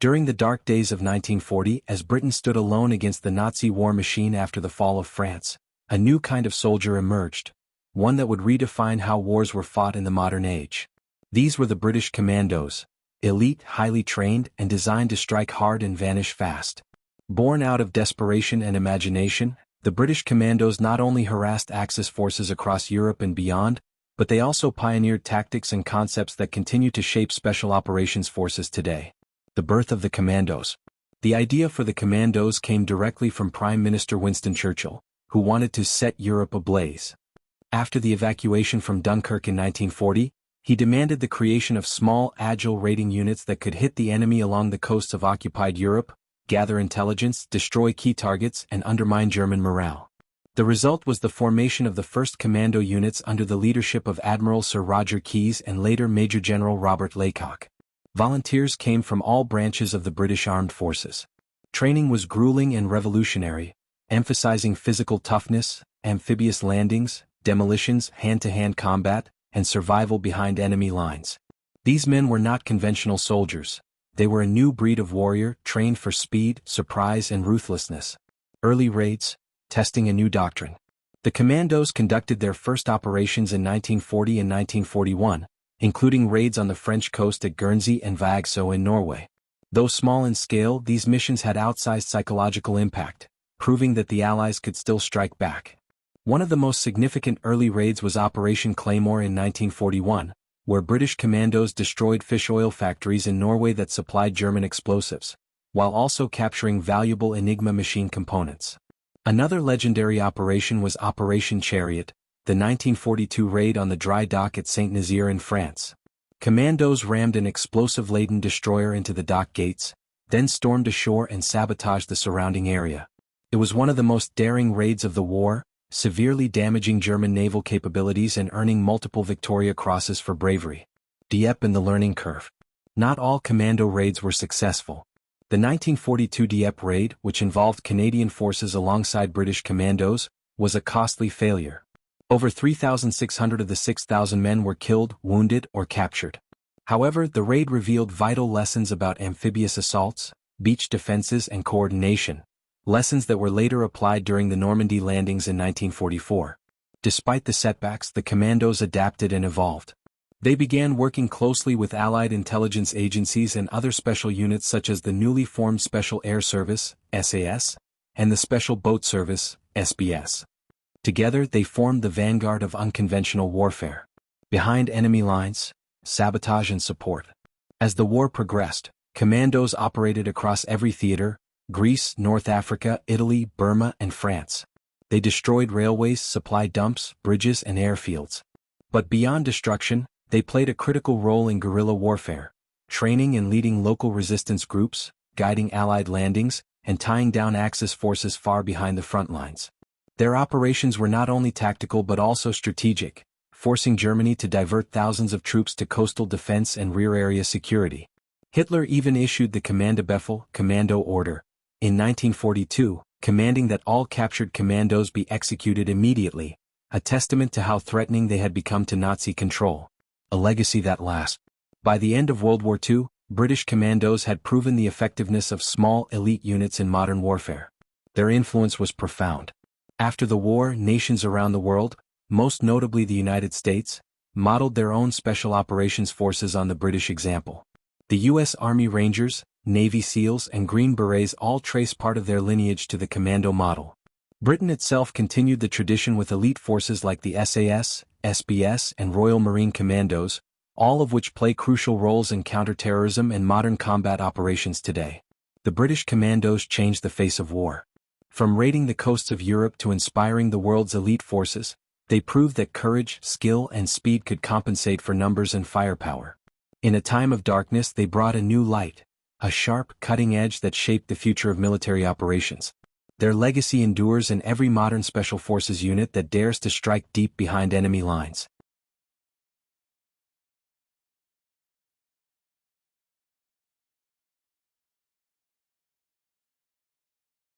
During the dark days of 1940, as Britain stood alone against the Nazi war machine after the fall of France, a new kind of soldier emerged, one that would redefine how wars were fought in the modern age. These were the British Commandos, elite, highly trained, and designed to strike hard and vanish fast. Born out of desperation and imagination, the British Commandos not only harassed Axis forces across Europe and beyond, but they also pioneered tactics and concepts that continue to shape special operations forces today. The birth of the Commandos. The idea for the Commandos came directly from Prime Minister Winston Churchill, who wanted to set Europe ablaze. After the evacuation from Dunkirk in 1940, he demanded the creation of small, agile raiding units that could hit the enemy along the coasts of occupied Europe, gather intelligence, destroy key targets, and undermine German morale. The result was the formation of the first commando units under the leadership of Admiral Sir Roger Keyes and later Major General Robert Laycock. Volunteers came from all branches of the British Armed Forces. Training was grueling and revolutionary, emphasizing physical toughness, amphibious landings, demolitions, hand-to-hand combat, and survival behind enemy lines. These men were not conventional soldiers. They were a new breed of warrior, trained for speed, surprise, and ruthlessness. Early raids, testing a new doctrine. The Commandos conducted their first operations in 1940 and 1941, including raids on the French coast at Guernsey and Vaagso in Norway. Though small in scale, these missions had outsized psychological impact, proving that the Allies could still strike back. One of the most significant early raids was Operation Claymore in 1941, where British Commandos destroyed fish oil factories in Norway that supplied German explosives, while also capturing valuable Enigma machine components. Another legendary operation was Operation Chariot, the 1942 raid on the dry dock at Saint-Nazaire in France. Commandos rammed an explosive-laden destroyer into the dock gates, then stormed ashore and sabotaged the surrounding area. It was one of the most daring raids of the war, severely damaging German naval capabilities and earning multiple Victoria Crosses for bravery. Dieppe and the learning curve. Not all commando raids were successful. The 1942 Dieppe raid, which involved Canadian forces alongside British Commandos, was a costly failure. Over 3,600 of the 6,000 men were killed, wounded, or captured. However, the raid revealed vital lessons about amphibious assaults, beach defenses, and coordination, lessons that were later applied during the Normandy landings in 1944. Despite the setbacks, the Commandos adapted and evolved. They began working closely with Allied intelligence agencies and other special units such as the newly formed Special Air Service, SAS, and the Special Boat Service, SBS. Together they formed the vanguard of unconventional warfare. Behind enemy lines, sabotage and support. As the war progressed, Commandos operated across every theater: Greece, North Africa, Italy, Burma, and France. They destroyed railways, supply dumps, bridges, and airfields. But beyond destruction, they played a critical role in guerrilla warfare, training and leading local resistance groups, guiding Allied landings, and tying down Axis forces far behind the front lines. Their operations were not only tactical but also strategic, forcing Germany to divert thousands of troops to coastal defense and rear area security. Hitler even issued the Kommandobefehl, Commando Order, in 1942, commanding that all captured commandos be executed immediately, a testament to how threatening they had become to Nazi control. A legacy that lasts. By the end of World War II, British Commandos had proven the effectiveness of small elite units in modern warfare. Their influence was profound. After the war, nations around the world, most notably the United States, modeled their own special operations forces on the British example. The U.S. Army Rangers, Navy SEALs, and Green Berets all trace part of their lineage to the commando model. Britain itself continued the tradition with elite forces like the SAS, SBS, and Royal Marine Commandos, all of which play crucial roles in counterterrorism and modern combat operations today. The British Commandos changed the face of war. From raiding the coasts of Europe to inspiring the world's elite forces, they proved that courage, skill, and speed could compensate for numbers and firepower. In a time of darkness, they brought a new light, a sharp, cutting edge that shaped the future of military operations. Their legacy endures in every modern special forces unit that dares to strike deep behind enemy lines.